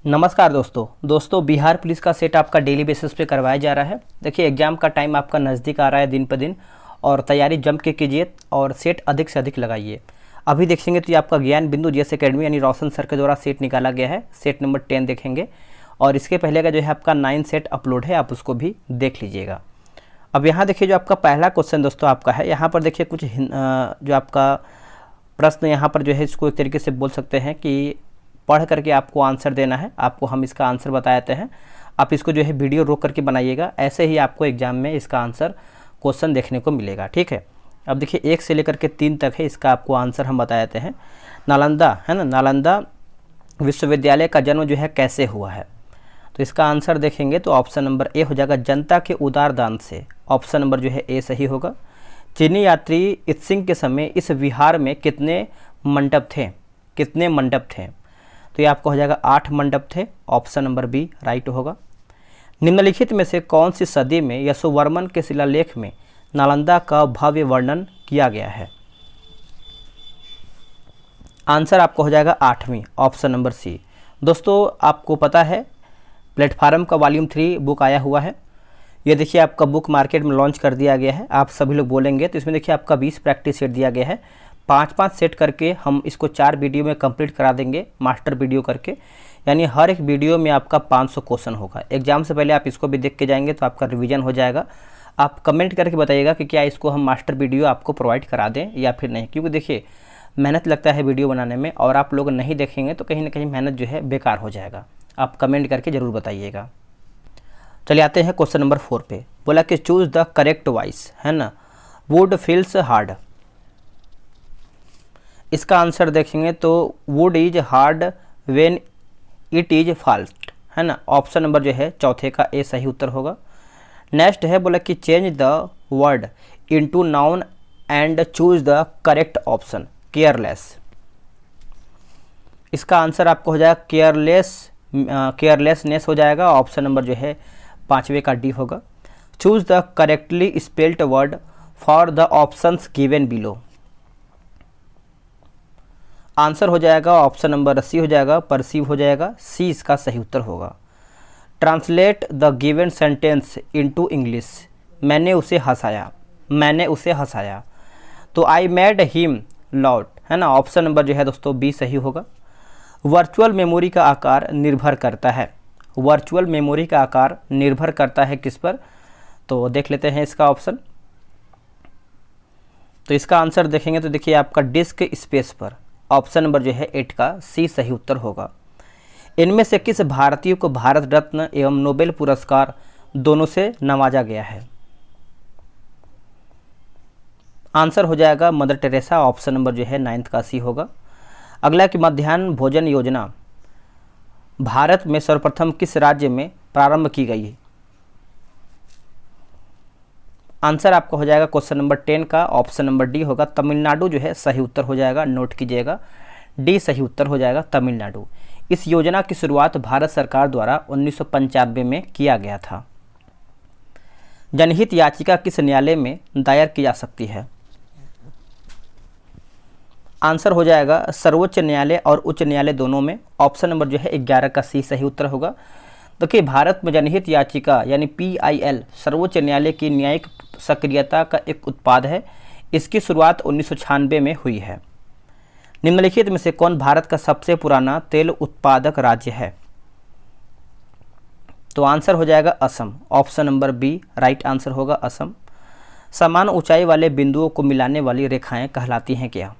नमस्कार दोस्तों बिहार पुलिस का सेट आपका डेली बेसिस पे करवाया जा रहा है। देखिए एग्ज़ाम का टाइम आपका नज़दीक आ रहा है दिन पर दिन, और तैयारी जम के कीजिए और सेट अधिक से अधिक लगाइए। अभी देखेंगे तो ये आपका ज्ञान बिंदु जीएस एकेडमी यानी रोशन सर के द्वारा सेट निकाला गया है। सेट नंबर 10 देखेंगे, और इसके पहले का जो है आपका 9 सेट अपलोड है, आप उसको भी देख लीजिएगा। अब यहाँ देखिए जो आपका पहला क्वेश्चन दोस्तों आपका है, यहाँ पर देखिए कुछ जो आपका प्रश्न यहाँ पर जो है इसको एक तरीके से बोल सकते हैं कि पढ़ करके आपको आंसर देना है। आपको हम इसका आंसर बता देते हैं, आप इसको जो है वीडियो रोक करके बनाइएगा, ऐसे ही आपको एग्जाम में इसका आंसर क्वेश्चन देखने को मिलेगा। ठीक है, अब देखिए 1 से लेकर के 3 तक है, इसका आपको आंसर हम बता देते हैं। नालंदा है ना, नालंदा विश्वविद्यालय का जन्म जो है कैसे हुआ है, तो इसका आंसर देखेंगे तो ऑप्शन नंबर ए हो जाएगा, जनता के उदार दान से। ऑप्शन नंबर जो है ए सही होगा। चीनी यात्री इत्सिंग के समय इस विहार में कितने मंडप थे, तो ये आपको हो जाएगा 8 मंडप थे। ऑप्शन नंबर बी राइट होगा। निम्नलिखित में से कौन सी सदी में यशोवर्मन के शिलालेख में नालंदा का भव्य वर्णन किया गया है, आंसर आपको हो जाएगा 8वीं, ऑप्शन नंबर सी। दोस्तों आपको पता है प्लेटफार्म का वॉल्यूम 3 बुक आया हुआ है। ये देखिए आपका बुक मार्केट में लॉन्च कर दिया गया है। आप सभी लोग बोलेंगे तो इसमें देखिए आपका 20 प्रैक्टिस सेट दिया गया है। 5-5 सेट करके हम इसको 4 वीडियो में कंप्लीट करा देंगे, मास्टर वीडियो करके, यानी हर एक वीडियो में आपका 500 क्वेश्चन होगा। एग्जाम से पहले आप इसको भी देख के जाएंगे तो आपका रिवीजन हो जाएगा। आप कमेंट करके बताइएगा कि क्या इसको हम मास्टर वीडियो आपको प्रोवाइड करा दें या फिर नहीं, क्योंकि देखिए मेहनत लगता है वीडियो बनाने में, और आप लोग नहीं देखेंगे तो कहीं ना कहीं मेहनत जो है बेकार हो जाएगा। आप कमेंट करके ज़रूर बताइएगा। चलिए आते हैं क्वेश्चन नंबर 4 पे। बोला कि चूज द करेक्ट वॉइस, है ना, वुड फील्स हार्ड। इसका आंसर देखेंगे तो would is hard when it is fast, है ना। ऑप्शन नंबर जो है चौथे का ए सही उत्तर होगा। नेक्स्ट है बोला कि change the word into noun and choose the correct option, careless. इसका आंसर आपको हो जाएगा केयरलेसनेस हो जाएगा। ऑप्शन नंबर जो है 5वें का डी होगा। Choose the correctly spelled word for the options given below, answer हो जाएगा ऑप्शन नंबर सी हो जाएगा, परसीव हो जाएगा। सी इसका सही उत्तर होगा। Translate the given sentence into English, मैंने उसे हंसाया, तो आई मेड हिम लाउड, है ना। ऑप्शन नंबर जो है दोस्तों बी सही होगा। वर्चुअल मेमोरी का आकार निर्भर करता है किस पर, तो देख लेते हैं इसका ऑप्शन। तो इसका आंसर देखेंगे तो देखिए आपका डिस्क स्पेस पर। ऑप्शन नंबर जो है 8 का सी सही उत्तर होगा। इनमें से किस भारतीय को भारत रत्न एवं नोबेल पुरस्कार दोनों से नवाजा गया है, आंसर हो जाएगा मदर टेरेसा। ऑप्शन नंबर जो है 9th का सी होगा। अगला कि मध्याह्न भोजन योजना भारत में सर्वप्रथम किस राज्य में प्रारंभ की गई है, आंसर आपका हो जाएगा क्वेश्चन नंबर 10 का ऑप्शन नंबर डी होगा। तमिलनाडु जो है सही उत्तर हो जाएगा, नोट कीजिएगा, डी सही उत्तर हो जाएगा तमिलनाडु। इस योजना की शुरुआत भारत सरकार द्वारा 1995 में किया गया था। जनहित याचिका किस न्यायालय में दायर की जा सकती है, आंसर हो जाएगा सर्वोच्च न्यायालय और उच्च न्यायालय दोनों में। ऑप्शन नंबर जो है 11 का सी सही उत्तर होगा। देखिए भारत में जनहित याचिका यानी PIL सर्वोच्च न्यायालय की न्यायिक सक्रियता का एक उत्पाद है। इसकी शुरुआत 1996 में हुई है। निम्नलिखित में से कौन भारत का सबसे पुराना तेल उत्पादक राज्य है, तो आंसर हो जाएगा Assam. Option number B right answer होगा असम। समान ऊंचाई वाले बिंदुओं को मिलाने वाली रेखाएं कहलाती हैं क्या,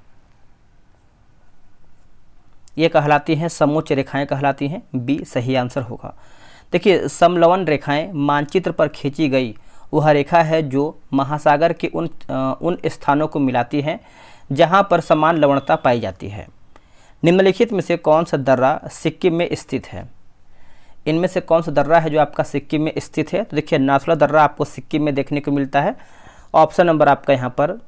ये कहलाती हैं समोच्च रेखाएं कहलाती हैं, बी सही आंसर होगा। देखिए समलवन रेखाएं मानचित्र पर खींची गई वह रेखा है जो महासागर के उन स्थानों को मिलाती हैं जहां पर समान लवणता पाई जाती है। निम्नलिखित में से कौन सा दर्रा सिक्किम में स्थित है, इनमें से कौन सा दर्रा है जो आपका सिक्किम में स्थित है, तो देखिए नाथुला दर्रा आपको सिक्किम में देखने को मिलता है। ऑप्शन नंबर आपका यहाँ पर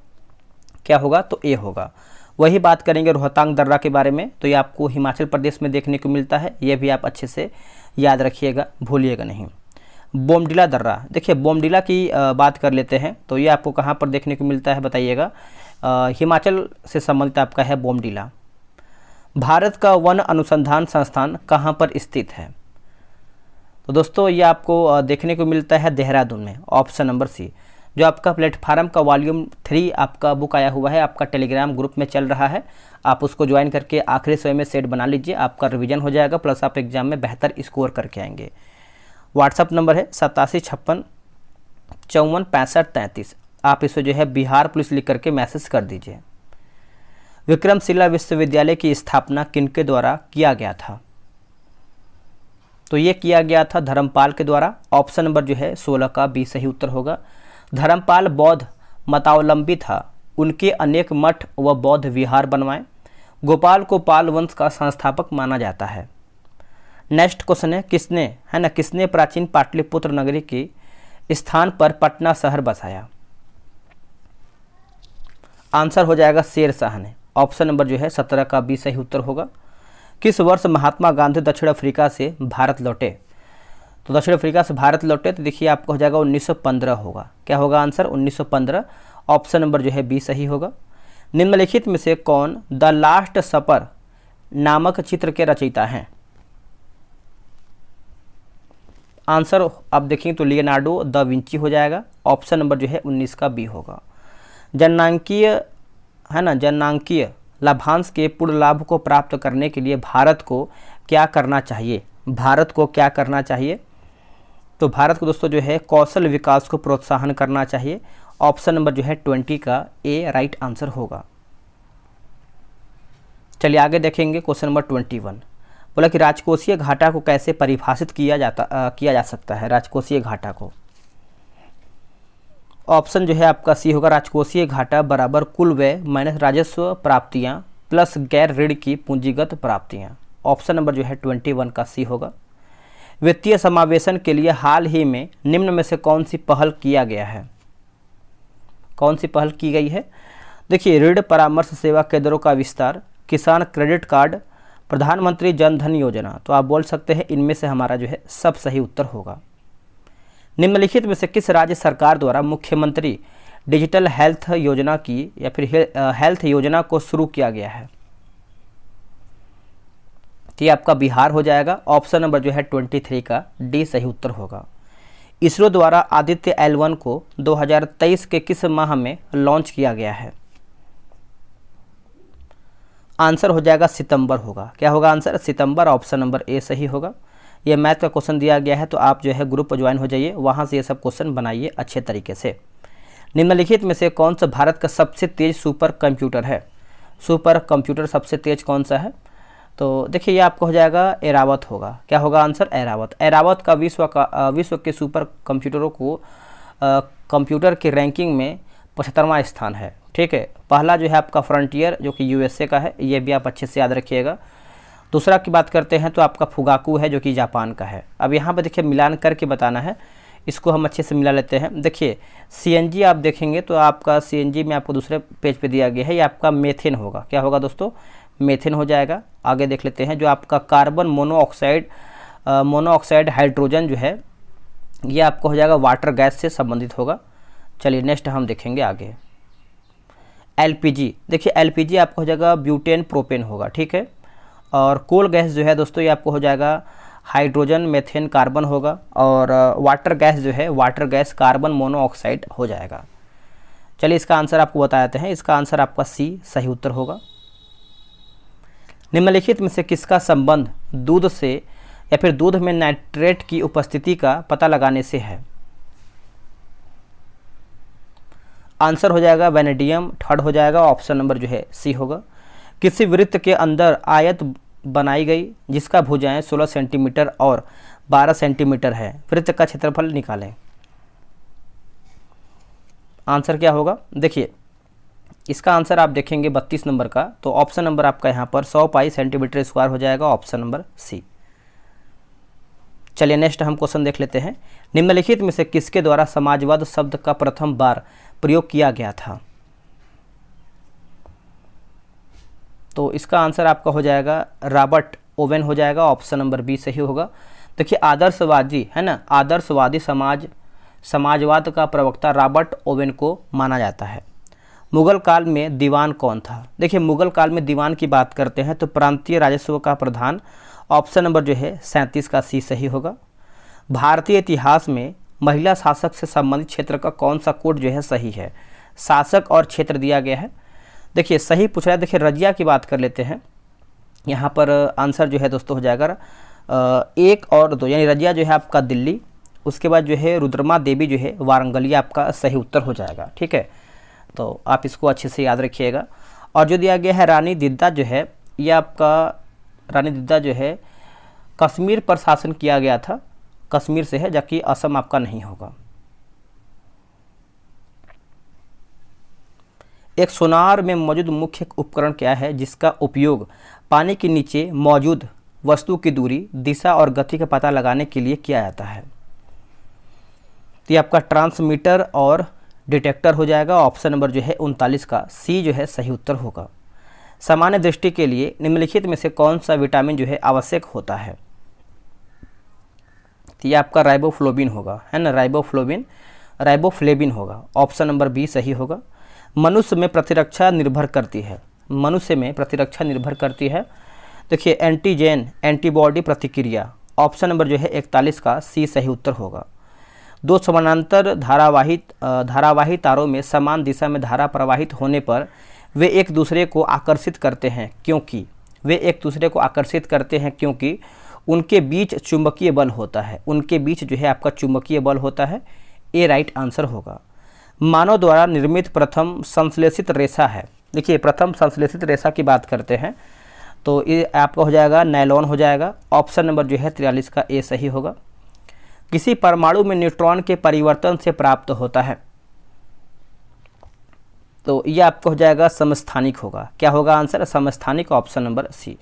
क्या होगा, तो ए होगा। वही बात करेंगे रोहतांग दर्रा के बारे में, तो ये आपको हिमाचल प्रदेश में देखने को मिलता है। ये भी आप अच्छे से याद रखिएगा, भूलिएगा नहीं। बोमडिला दर्रा, देखिए बोमडिला की बात कर लेते हैं, तो ये आपको कहाँ पर देखने को मिलता है बताइएगा। हिमाचल से संबंधित आपका है बोमडिला। भारत का वन अनुसंधान संस्थान कहाँ पर स्थित है? तो दोस्तों ये आपको देखने को मिलता है देहरादून में, ऑप्शन नंबर सी। जो आपका प्लेटफार्म का वॉल्यूम 3 आपका बुक आया हुआ है, आपका टेलीग्राम ग्रुप में चल रहा है, आप उसको ज्वाइन करके आखिरी समय में सेट बना लीजिए, आपका रिवीजन हो जाएगा, प्लस आप एग्जाम में बेहतर स्कोर करके आएंगे। व्हाट्सअप नंबर है 8756546533। आप इसे जो है बिहार पुलिस लिख करके मैसेज कर दीजिए। विक्रमशिला विश्वविद्यालय की स्थापना किनके द्वारा किया गया था? तो ये किया गया था धर्मपाल के द्वारा। ऑप्शन नंबर जो है 16 का बी सही उत्तर होगा। धर्मपाल बौद्ध मतावलंबी था, उनके अनेक मठ व बौद्ध विहार बनवाए। गोपाल को पाल वंश का संस्थापक माना जाता है। नेक्स्ट क्वेश्चन है किसने प्राचीन पाटलिपुत्र नगरी के स्थान पर पटना शहर बसाया? आंसर हो जाएगा शेर शाह ने। ऑप्शन नंबर जो है 17 का बी सही उत्तर होगा। किस वर्ष महात्मा गांधी दक्षिण अफ्रीका से भारत लौटे? तो दक्षिण अफ्रीका से भारत लौटे तो देखिए आपका हो जाएगा 1915 होगा। क्या होगा आंसर? 1915। ऑप्शन नंबर जो है बी सही होगा। निम्नलिखित में से कौन द लास्ट सपर नामक चित्र के रचयिता हैं? आंसर आप देखेंगे तो लियोनार्डो दा विंची हो जाएगा। ऑप्शन नंबर जो है 19 का बी होगा। जननांकीय लाभांश के पूर्ण लाभ को प्राप्त करने के लिए भारत को क्या करना चाहिए? तो भारत को दोस्तों जो है कौशल विकास को प्रोत्साहन करना चाहिए। ऑप्शन नंबर जो है 20 का ए राइट आंसर होगा। चलिए आगे देखेंगे क्वेश्चन नंबर 21। बोला कि राजकोषीय घाटा को कैसे परिभाषित किया जा सकता है? राजकोषीय घाटा को, ऑप्शन जो है आपका सी होगा। राजकोषीय घाटा बराबर कुल व्यय माइनस राजस्व प्राप्तियां प्लस गैर ऋण की पूंजीगत प्राप्तियां। ऑप्शन नंबर जो है 21 का सी होगा। वित्तीय समावेशन के लिए हाल ही में निम्न में से कौन सी पहल की गई है? देखिए ऋण परामर्श सेवा केंद्रों का विस्तार, किसान क्रेडिट कार्ड, प्रधानमंत्री जन धन योजना। तो आप बोल सकते हैं इनमें से हमारा जो है सब सही उत्तर होगा। निम्नलिखित में से किस राज्य सरकार द्वारा मुख्यमंत्री डिजिटल हेल्थ योजना की या फिर हेल्थ योजना को शुरू किया गया है? तो ये आपका बिहार हो जाएगा। ऑप्शन नंबर जो है 23 का डी सही उत्तर होगा। इसरो द्वारा आदित्य L1 को 2023 के किस माह में लॉन्च किया गया है? आंसर हो जाएगा सितंबर होगा। क्या होगा आंसर? सितंबर। ऑप्शन नंबर ए सही होगा। ये मैथ का क्वेश्चन दिया गया है तो आप जो है ग्रुप ज्वाइन हो जाइए, वहाँ से ये सब क्वेश्चन बनाइए अच्छे तरीके से। निम्नलिखित में से कौन सा भारत का सबसे तेज सुपर कंप्यूटर है? सुपर कंप्यूटर सबसे तेज कौन सा है? तो देखिए ये आपका हो जाएगा एरावत होगा। क्या होगा आंसर? एरावत। एरावत का विश्व के सुपर कंप्यूटरों को कंप्यूटर की रैंकिंग में 75वां स्थान है। ठीक है, पहला जो है आपका फ्रंटियर जो कि USA का है, ये भी आप अच्छे से याद रखिएगा। दूसरा की बात करते हैं तो आपका फुगाकू है जो कि जापान का है। अब यहाँ पर देखिए मिलान करके बताना है, इसको हम अच्छे से मिला लेते हैं। देखिए CNG आप देखेंगे तो आपका CNG में आपको दूसरे पेज पे दिया गया है, ये आपका मेथेन होगा। क्या होगा दोस्तों? मेथेन हो जाएगा। आगे देख लेते हैं जो आपका कार्बन मोनोऑक्साइड हाइड्रोजन जो है ये आपको हो जाएगा वाटर गैस से संबंधित होगा। चलिए नेक्स्ट हम देखेंगे आगे। LPG, देखिए LPG आपको हो जाएगा ब्यूटेन प्रोपेन होगा। ठीक है, और कोल गैस जो है दोस्तों ये आपको हो जाएगा हाइड्रोजन मेथेन कार्बन होगा, और वाटर गैस जो है वाटर गैस कार्बन मोनोऑक्साइड हो जाएगा। चलिए इसका आंसर आपको बता देते हैं। इसका आंसर आपका सी सही उत्तर होगा। निम्नलिखित में से किसका संबंध दूध से या फिर दूध में नाइट्रेट की उपस्थिति का पता लगाने से है? आंसर हो जाएगा वेनेडियम। थर्ड हो जाएगा। ऑप्शन नंबर जो है सी होगा। किसी वृत्त के अंदर आयत बनाई गई जिसका भुजाएं 16 सेंटीमीटर और 12 सेंटीमीटर है, वृत्त का क्षेत्रफल निकालें। आंसर क्या होगा? देखिए इसका आंसर आप देखेंगे 32 नंबर का, तो ऑप्शन नंबर आपका यहाँ पर 100 पाई सेंटीमीटर स्क्वायर हो जाएगा। Option number C. चलिए नेक्स्ट हम क्वेश्चन देख लेते हैं। निम्नलिखित में से किसके द्वारा समाजवाद शब्द का प्रथम बार प्रयोग किया गया था? तो इसका आंसर आपका हो जाएगा रॉबर्ट ओवेन हो जाएगा। ऑप्शन नंबर बी सही होगा। देखिए आदर्शवादी है ना, आदर्शवादी समाजवाद का प्रवक्ता रॉबर्ट ओवेन को माना जाता है। मुगल काल में दीवान कौन था? देखिए मुगल काल में दीवान की बात करते हैं तो प्रांतीय राजस्व का प्रधान, ऑप्शन नंबर जो है 37 का सी सही होगा। भारतीय इतिहास में महिला शासक से संबंधित क्षेत्र का कौन सा कोड जो है सही है? शासक और क्षेत्र दिया गया है। देखिए सही पूछ रहा है। देखिए रजिया की बात कर लेते हैं। यहाँ पर आंसर जो है दोस्तों हो जाएगा 1 और 2, यानी रजिया जो है आपका दिल्ली, उसके बाद जो है रुद्रमा देवी जो है वारंगल, ये आपका सही उत्तर हो जाएगा। ठीक है, तो आप इसको अच्छे से याद रखिएगा। और जो दिया गया है रानी दिद्दा जो है, ये आपका रानी दिद्दा जो है कश्मीर पर शासन किया गया था, कश्मीर से है, जबकि असम आपका नहीं होगा। एक सोनार में मौजूद मुख्य उपकरण क्या है जिसका उपयोग पानी के नीचे मौजूद वस्तु की दूरी, दिशा और गति का पता लगाने के लिए किया जाता है? तो ये आपका ट्रांसमीटर और डिटेक्टर हो जाएगा। ऑप्शन नंबर जो है 39 का सी जो है सही उत्तर होगा। सामान्य दृष्टि के लिए निम्नलिखित में से कौन सा विटामिन जो है आवश्यक होता है? तो ये आपका राइबोफ्लोबिन होगा, है ना, राइबोफ्लेविन होगा। ऑप्शन नंबर बी सही होगा। मनुष्य में प्रतिरक्षा निर्भर करती है, मनुष्य में प्रतिरक्षा निर्भर करती है। देखिए एंटीजन एंटीबॉडी प्रतिक्रिया, ऑप्शन नंबर जो है 41 का सी सही उत्तर होगा। दो समानांतर धारावाही तारों में समान दिशा में धारा प्रवाहित होने पर वे एक दूसरे को आकर्षित करते हैं क्योंकि उनके बीच चुंबकीय बल होता है, उनके बीच जो है आपका चुंबकीय बल होता है। ए राइट आंसर होगा। मानव द्वारा निर्मित प्रथम संश्लेषित रेशा है। देखिए प्रथम संश्लेषित रेशा की बात करते हैं तो ये आपका हो जाएगा नायलॉन हो जाएगा। ऑप्शन नंबर जो है 43 का ए सही होगा। किसी परमाणु में न्यूट्रॉन के परिवर्तन से प्राप्त होता है, तो ये आपको हो जाएगा समस्थानिक होगा। क्या होगा आंसर? समस्थानिक, ऑप्शन नंबर सी।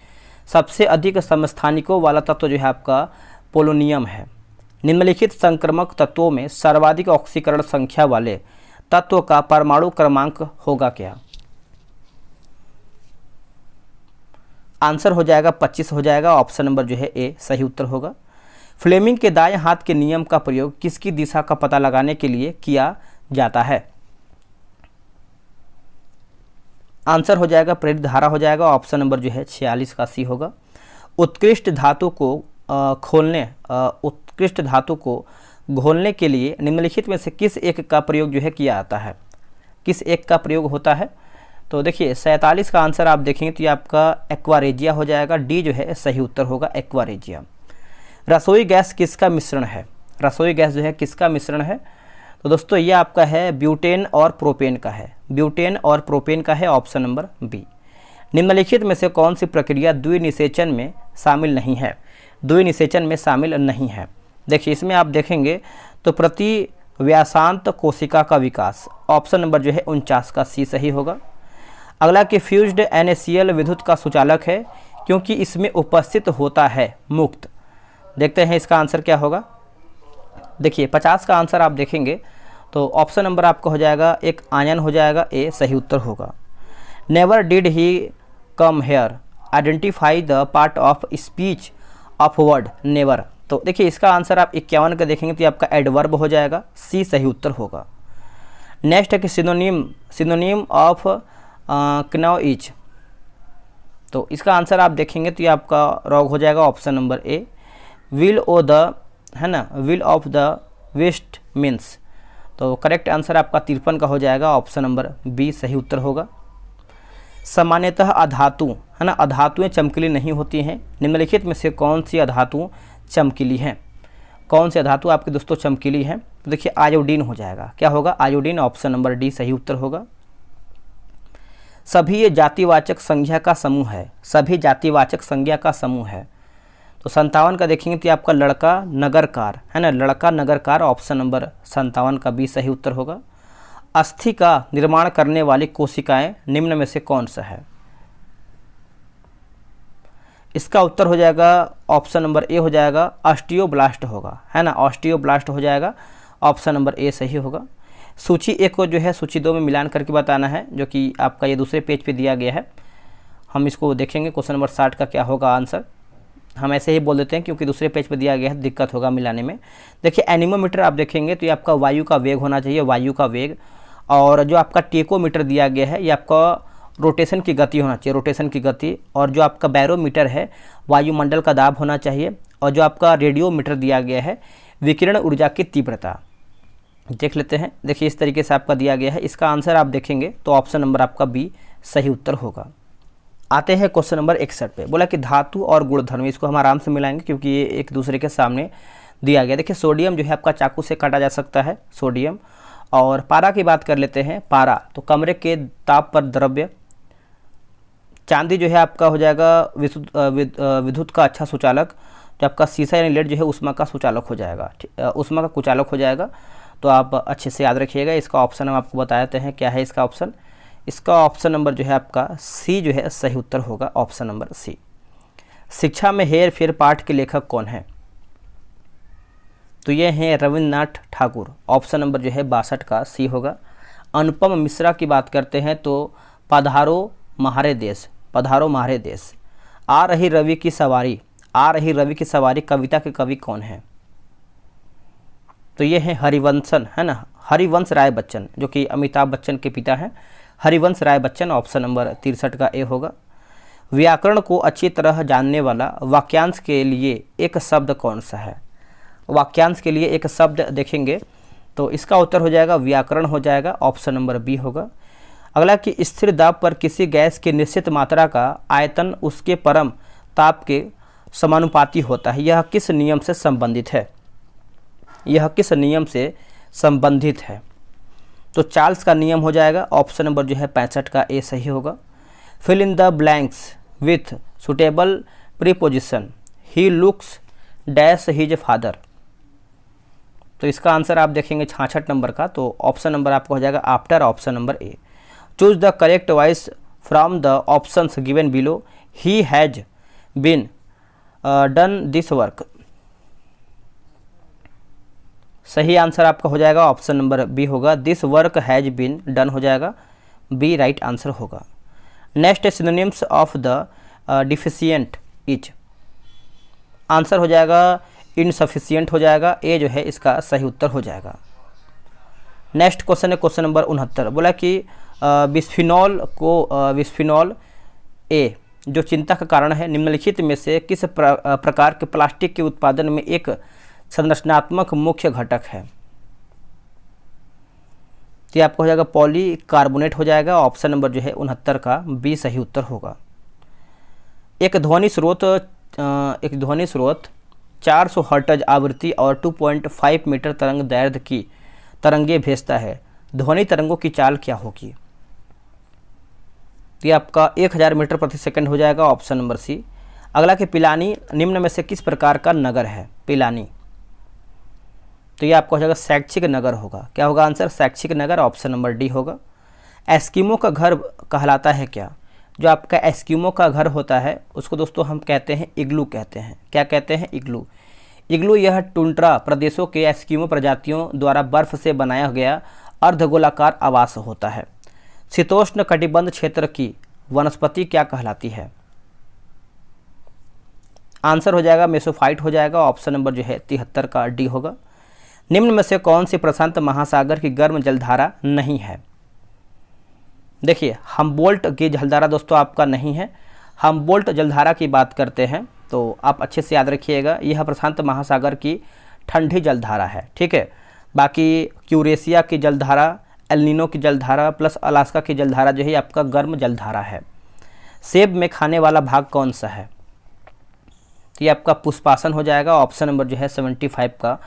सबसे अधिक समस्थानिकों वाला तत्व जो है आपका पोलोनियम है। निम्नलिखित संक्रमक तत्वों में सर्वाधिक ऑक्सीकरण संख्या वाले तत्व का परमाणु क्रमांक होगा क्या? आंसर हो जाएगा 25 हो जाएगा। ऑप्शन नंबर जो है ए सही उत्तर होगा। फ्लेमिंग के दाएं हाथ के नियम का प्रयोग किसकी दिशा का पता लगाने के लिए किया जाता है? आंसर हो जाएगा प्रेरित धारा हो जाएगा। ऑप्शन नंबर जो है 46 का सी होगा। उत्कृष्ट धातु को घोलने के लिए निम्नलिखित में से किस एक का प्रयोग जो है किया जाता है? किस एक का प्रयोग होता है? तो देखिए 47 का आंसर आप देखेंगे तो ये आपका एक्वारेजिया हो जाएगा। डी जो है सही उत्तर होगा, एक्वारेजिया। रसोई गैस किसका मिश्रण है? रसोई गैस जो है किसका मिश्रण है? तो दोस्तों ये आपका है ब्यूटेन और प्रोपेन का है, ब्यूटेन और प्रोपेन का है। Option number B. निम्नलिखित में से कौन सी प्रक्रिया द्विनिषेचन में शामिल नहीं है? द्विनिषेचन में शामिल नहीं है। देखिए इसमें आप देखेंगे तो प्रति व्यासांत कोशिका का विकास, ऑप्शन नंबर जो है 49 का सी सही होगा। अगला कि फ्यूज्ड NaCl विद्युत का सुचालक है क्योंकि इसमें उपस्थित होता है मुक्त। देखते हैं इसका आंसर क्या होगा। देखिए 50 का आंसर आप देखेंगे तो ऑप्शन नंबर आपका हो जाएगा एक आयन हो जाएगा, ए सही उत्तर होगा। Never did he come here, identify the part of speech of word never. तो देखिए इसका आंसर आप 51 का देखेंगे तो ये आपका एडवर्ब हो जाएगा, सी सही उत्तर होगा। नेक्स्ट है कि सिनोनिम ऑफ क्नाउ इज, तो इसका आंसर आप देखेंगे तो ये आपका रॉन्ग हो जाएगा। Option number A. Will of the, है ना, will of the west means, तो करेक्ट आंसर आपका 53 का हो जाएगा। ऑप्शन नंबर बी सही उत्तर होगा। सामान्यतः अधातु, है ना, अधातुएं चमकीली नहीं होती हैं। निम्नलिखित में से कौन सी अधातु चमकीली हैं? कौन सी अधातु आपके दोस्तों चमकीली हैं? तो देखिए आयोडीन हो जाएगा। क्या होगा? आयोडीन। ऑप्शन नंबर डी सही उत्तर होगा। सभी ये जातिवाचक संज्ञा का समूह है, सभी जातिवाचक संज्ञा का समूह है। तो 57 का देखेंगे तो आपका लड़का नगरकार, है ना, लड़का नगरकार। ऑप्शन नंबर 57 का बी सही उत्तर होगा। अस्थि का निर्माण करने वाली कोशिकाएं निम्न में से कौन सा है? इसका उत्तर हो जाएगा ऑप्शन नंबर ए हो जाएगा, ऑस्टियोब्लास्ट होगा, है ना, ऑस्टियोब्लास्ट हो जाएगा। ऑप्शन नंबर ए सही होगा। सूची 1 को जो है सूची 2 में मिलान करके बताना है, जो कि आपका ये दूसरे पेज पे दिया गया है। हम इसको देखेंगे क्वेश्चन नंबर 60 का क्या होगा आंसर। हम ऐसे ही बोल देते हैं क्योंकि दूसरे पेज पे दिया गया है, दिक्कत होगा मिलाने में। देखिए एनीमोमीटर आप देखेंगे तो ये आपका वायु का वेग होना चाहिए, वायु का वेग। और जो आपका टेकोमीटर दिया गया है ये आपका रोटेशन की गति होना चाहिए, रोटेशन की गति। और जो आपका बैरोमीटर है वायुमंडल का दाब होना चाहिए। और जो आपका रेडियोमीटर दिया गया है विकिरण ऊर्जा की तीव्रता। देख लेते हैं, देखिए इस तरीके से आपका दिया गया है। इसका आंसर आप देखेंगे तो ऑप्शन नंबर आपका बी सही उत्तर होगा। आते हैं क्वेश्चन नंबर 61 पे। बोला कि धातु और गुणधर्म, इसको हम आराम से मिलाएंगे क्योंकि ये एक दूसरे के सामने दिया गया। देखिए सोडियम जो है आपका चाकू से काटा जा सकता है, सोडियम। और पारा की बात कर लेते हैं, पारा तो कमरे के ताप पर द्रव्य। चांदी जो है आपका हो जाएगा विद्युत का अच्छा सुचालक। जो आपका शीशा यानी लेड जो है ऊष्मा का सुचालक हो जाएगा, ऊष्मा का कुचालक हो जाएगा। तो आप अच्छे से याद रखिएगा। इसका ऑप्शन हम आपको बता देते हैं क्या है इसका ऑप्शन। इसका ऑप्शन नंबर जो है आपका सी जो है सही उत्तर होगा, ऑप्शन नंबर सी। शिक्षा में हेर फेर पाठ के लेखक कौन है? तो ये हैं रविन्द्रनाथ ठाकुर, ऑप्शन नंबर जो है 62 का सी होगा। अनुपम मिश्रा की बात करते हैं तो पधारो म्हारे देश, पधारो म्हारे देश। आ रही रवि की सवारी, आ रही रवि की सवारी कविता के कवि कौन है? तो ये हैं हरिवंशन, है ना, हरिवंश राय बच्चन, जो कि अमिताभ बच्चन के पिता हैं। हरिवंश राय बच्चन, ऑप्शन नंबर 63 का ए होगा। व्याकरण को अच्छी तरह जानने वाला वाक्यांश के लिए एक शब्द कौन सा है? वाक्यांश के लिए एक शब्द देखेंगे तो इसका उत्तर हो जाएगा व्याकरण हो जाएगा, ऑप्शन नंबर बी होगा। अगला कि स्थिर दाब पर किसी गैस की निश्चित मात्रा का आयतन उसके परम ताप के समानुपाती होता है, यह किस नियम से संबंधित है? यह किस नियम से संबंधित है? तो चार्ल्स का नियम हो जाएगा, ऑप्शन नंबर जो है 65 का ए सही होगा। Fill in the blanks with suitable preposition, he looks dash his father. तो इसका आंसर आप देखेंगे 66 नंबर का, तो ऑप्शन नंबर आपका हो जाएगा after, option number A. Choose the correct voice from the options given below, he has been done this work. सही आंसर आपका हो जाएगा ऑप्शन नंबर बी होगा, this work has been done हो जाएगा, बी राइट आंसर होगा। Next synonyms of the deficient is, answer हो जाएगा इनसफिशियंट हो जाएगा, ए जो है इसका सही उत्तर हो जाएगा। नेक्स्ट क्वेश्चन है क्वेश्चन नंबर 69। बोला कि बिस्फिनॉल ए जो चिंता का कारण है निम्नलिखित में से किस प्रकार के प्लास्टिक के उत्पादन में एक संरचनात्मक मुख्य घटक है? तो ये आपको हो जाएगा पॉलीकार्बोनेट हो जाएगा, ऑप्शन नंबर जो है 69 का बी सही उत्तर होगा। एक ध्वनि स्रोत 400 हर्ट्ज आवृत्ति और 2.5 मीटर तरंग दैर्ध्य की तरंगे भेजता है, ध्वनि तरंगों की चाल क्या होगी? तो ये आपका 1000 मीटर प्रति सेकंड हो जाएगा, ऑप्शन नंबर सी। अगला कि पिलानी निम्न में से किस प्रकार का नगर है? पिलानी तो ये आपका हो जाएगा शैक्षिक नगर होगा, क्या होगा आंसर? शैक्षिक नगर, ऑप्शन नंबर डी होगा। एस्किमो का घर कहलाता है क्या? जो आपका एस्किमो का घर होता है उसको दोस्तों हम कहते हैं इग्लू कहते हैं। क्या कहते हैं? इग्लू। इग्लू यह टुंड्रा प्रदेशों के एस्किमो प्रजातियों द्वारा बर्फ से बनाया गया अर्धगोलाकार आवास होता है। शीतोष्ण कटिबंध क्षेत्र की वनस्पति क्या कहलाती है? आंसर हो जाएगा मेसोफाइट हो जाएगा, ऑप्शन नंबर जो है 73 का डी होगा। निम्न में से कौन सी प्रशांत महासागर की गर्म जलधारा नहीं है? देखिए हम्बोल्ट की जलधारा दोस्तों आपका नहीं है। हम्बोल्ट जलधारा की बात करते हैं तो आप अच्छे से याद रखिएगा, यह प्रशांत महासागर की ठंडी जलधारा है, ठीक है। बाकी क्यूरेशिया की जलधारा, एल्निनो की जलधारा प्लस अलास्का की जलधारा जो है आपका गर्म जलधारा है। सेब में खाने वाला भाग कौन सा है? तो ये आपका पुष्पासन हो जाएगा, ऑप्शन नंबर जो है 75 का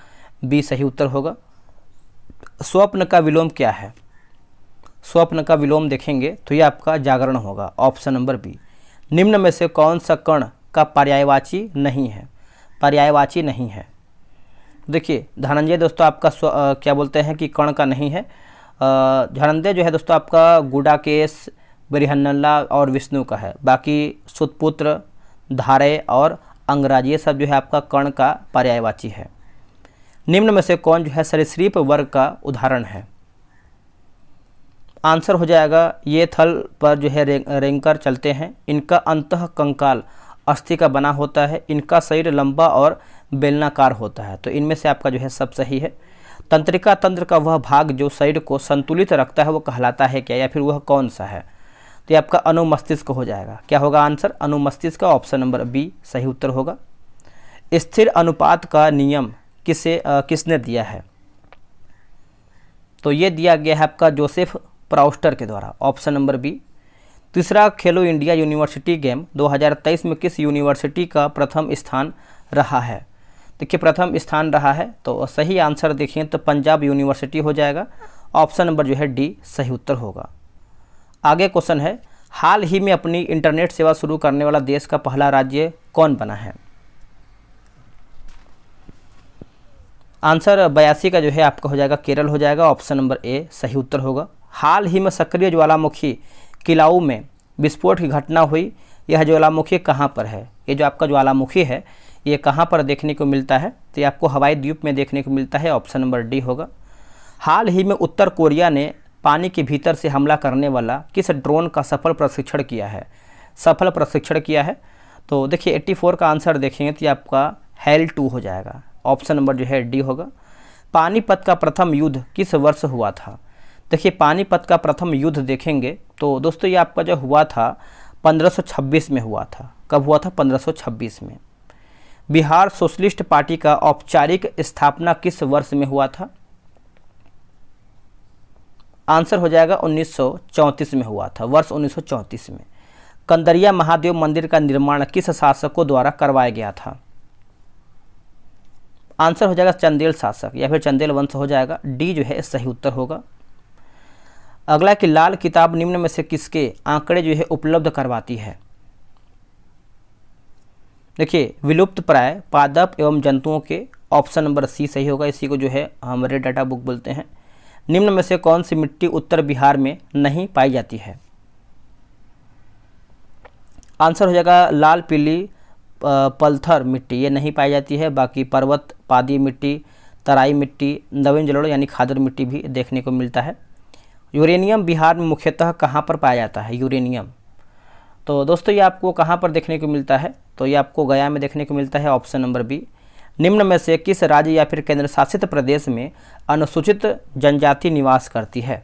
बी सही उत्तर होगा। स्वप्न का विलोम क्या है? स्वप्न का विलोम देखेंगे तो ये आपका जागरण होगा, ऑप्शन नंबर बी। निम्न में से कौन सा कण का पर्यायवाची नहीं है? पर्यायवाची नहीं है। देखिए धनंजय दोस्तों आपका क्या बोलते हैं कि कण का नहीं है। धनंजय जो है दोस्तों आपका गुडाकेश, बृहन्नला और विष्णु का है। बाकी सुतपुत्र, धारे और अंगराज ये सब जो है आपका कण का पर्यायवाची है। निम्न में से कौन जो है सरीसृप वर्ग का उदाहरण है? आंसर हो जाएगा ये थल पर जो है रेंकर चलते हैं, इनका अंतः कंकाल अस्थि का बना होता है, इनका शरीर लंबा और बेलनाकार होता है। तो इनमें से आपका जो है सब सही है। तंत्रिका तंत्र का वह भाग जो शरीर को संतुलित रखता है वो कहलाता है क्या, या फिर वह कौन सा है? तो ये आपका अनुमस्तिष्क हो जाएगा। क्या होगा आंसर? अनुमस्तिष्क का ऑप्शन नंबर बी सही उत्तर होगा। स्थिर अनुपात का नियम किसने दिया है? तो ये दिया गया है आपका जोसेफ प्राउस्टर के द्वारा, ऑप्शन नंबर बी। तीसरा, खेलो इंडिया यूनिवर्सिटी गेम 2023 में किस यूनिवर्सिटी का प्रथम स्थान रहा है? देखिए प्रथम स्थान रहा है, तो सही आंसर देखें तो पंजाब यूनिवर्सिटी हो जाएगा, ऑप्शन नंबर जो है डी सही उत्तर होगा। आगे क्वेश्चन है, हाल ही में अपनी इंटरनेट सेवा शुरू करने वाला देश का पहला राज्य कौन बना है? आंसर 82 का जो है आपका हो जाएगा केरल हो जाएगा, ऑप्शन नंबर ए सही उत्तर होगा। हाल ही में सक्रिय ज्वालामुखी किलाऊ में विस्फोट की घटना हुई, यह ज्वालामुखी कहाँ पर है? ये जो आपका ज्वालामुखी है ये कहाँ पर देखने को मिलता है? तो ये आपको हवाई द्वीप में देखने को मिलता है, ऑप्शन नंबर डी होगा। हाल ही में उत्तर कोरिया ने पानी के भीतर से हमला करने वाला किस ड्रोन का सफल प्रशिक्षण किया है? सफल प्रशिक्षण किया है, तो देखिए 84 का आंसर देखेंगे तो ये आपका हेल 2 हो जाएगा, ऑप्शन नंबर जो है डी होगा। पानीपत का प्रथम युद्ध किस वर्ष हुआ था? देखिए पानीपत का प्रथम युद्ध देखेंगे तो दोस्तों ये आपका जो हुआ था 1526 में हुआ था। कब हुआ था? 1526 में। बिहार सोशलिस्ट पार्टी का औपचारिक स्थापना किस वर्ष में हुआ था? आंसर हो जाएगा 1934 में हुआ था, वर्ष 1934 में। कंदरिया महादेव मंदिर का निर्माण किस शासकों द्वारा करवाया गया था? आंसर हो जाएगा चंदेल शासक या फिर चंदेल वंश हो जाएगा, डी जो है सही उत्तर होगा। अगला कि लाल किताब निम्न में से किसके आंकड़े जो है उपलब्ध करवाती है? देखिए विलुप्त प्राय पादप एवं जंतुओं के, ऑप्शन नंबर सी सही होगा, इसी को जो है हम रेड डाटा बुक बोलते हैं। निम्न में से कौन सी मिट्टी उत्तर बिहार में नहीं पाई जाती है? आंसर हो जाएगा लाल पीली पलथर मिट्टी, ये नहीं पाई जाती है। बाकी पर्वत पादी मिट्टी, तराई मिट्टी, नवीन जलोढ़ यानी खादर मिट्टी भी देखने को मिलता है। यूरेनियम बिहार में मुख्यतः कहाँ पर पाया जाता है? यूरेनियम तो दोस्तों ये आपको कहाँ पर देखने को मिलता है? तो ये आपको गया में देखने को मिलता है, ऑप्शन नंबर बी। निम्न में से किस राज्य या फिर केंद्र शासित प्रदेश में अनुसूचित जनजाति निवास करती है?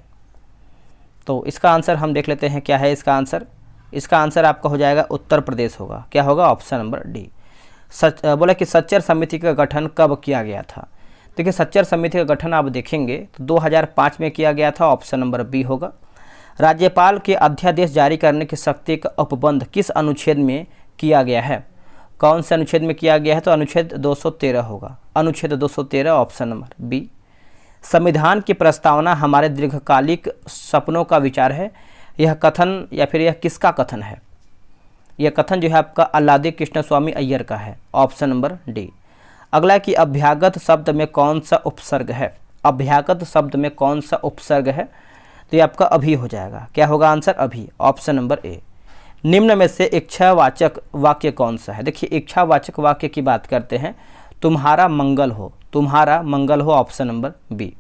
तो इसका आंसर हम देख लेते हैं क्या है इसका आंसर। इसका आंसर आपका हो जाएगा उत्तर प्रदेश होगा। क्या होगा? Option number D. बोला कि सच्चर समिति का गठन कब किया गया था? देखिए सच्चर समिति का गठन आप देखेंगे तो 2005 में किया गया था, ऑप्शन नंबर बी होगा। राज्यपाल के अध्यादेश जारी करने की शक्ति का उपबंध किस अनुच्छेद में किया गया है? कौन से अनुच्छेद में किया गया है? तो अनुच्छेद 213 होगा, अनुच्छेद 213, ऑप्शन नंबर बी। संविधान की प्रस्तावना हमारे दीर्घकालिक सपनों का विचार है, यह कथन या फिर यह किसका कथन है? यह कथन जो है आपका अल्लादी कृष्ण स्वामी अय्यर का है, ऑप्शन नंबर डी। अगला कि अभ्यागत शब्द में कौन सा उपसर्ग है? अभ्यागत शब्द में कौन सा उपसर्ग है? तो ये आपका अभी हो जाएगा। क्या होगा आंसर? अभी, ऑप्शन नंबर ए। निम्न में से इच्छावाचक वाक्य कौन सा है? देखिए इच्छावाचक वाक्य की बात करते हैं, तुम्हारा मंगल हो, तुम्हारा मंगल हो, ऑप्शन नंबर बी।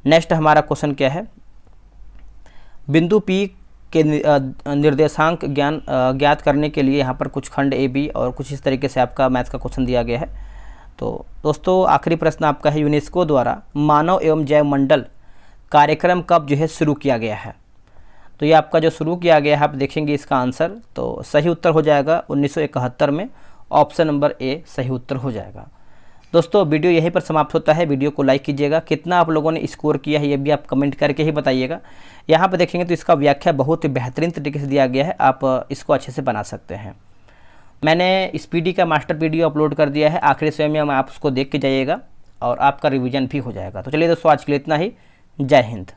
नेक्स्ट हमारा क्वेश्चन क्या है? बिंदु पी के निर्देशांक ज्ञात करने के लिए यहाँ पर कुछ खंड ए बी और कुछ इस तरीके से आपका मैथ का क्वेश्चन दिया गया है। तो दोस्तों आखिरी प्रश्न आपका है, यूनेस्को द्वारा मानव एवं जैव मंडल कार्यक्रम कब जो है शुरू किया गया है? तो ये आपका जो शुरू किया गया है आप देखेंगे इसका आंसर, तो सही उत्तर हो जाएगा 1971 में, ऑप्शन नंबर ए सही उत्तर हो जाएगा। दोस्तों वीडियो यहीं पर समाप्त होता है। वीडियो को लाइक कीजिएगा, कितना आप लोगों ने स्कोर किया है ये भी आप कमेंट करके ही बताइएगा। यहाँ पर देखेंगे तो इसका व्याख्या बहुत ही बेहतरीन तरीके से दिया गया है, आप इसको अच्छे से बना सकते हैं। मैंने इस पीडी का मास्टर वीडियो अपलोड कर दिया है, आखिरी समय में आप उसको देख के जाइएगा और आपका रिवीजन भी हो जाएगा। तो चलिए दोस्तों आज के लिए इतना ही। जय हिंद।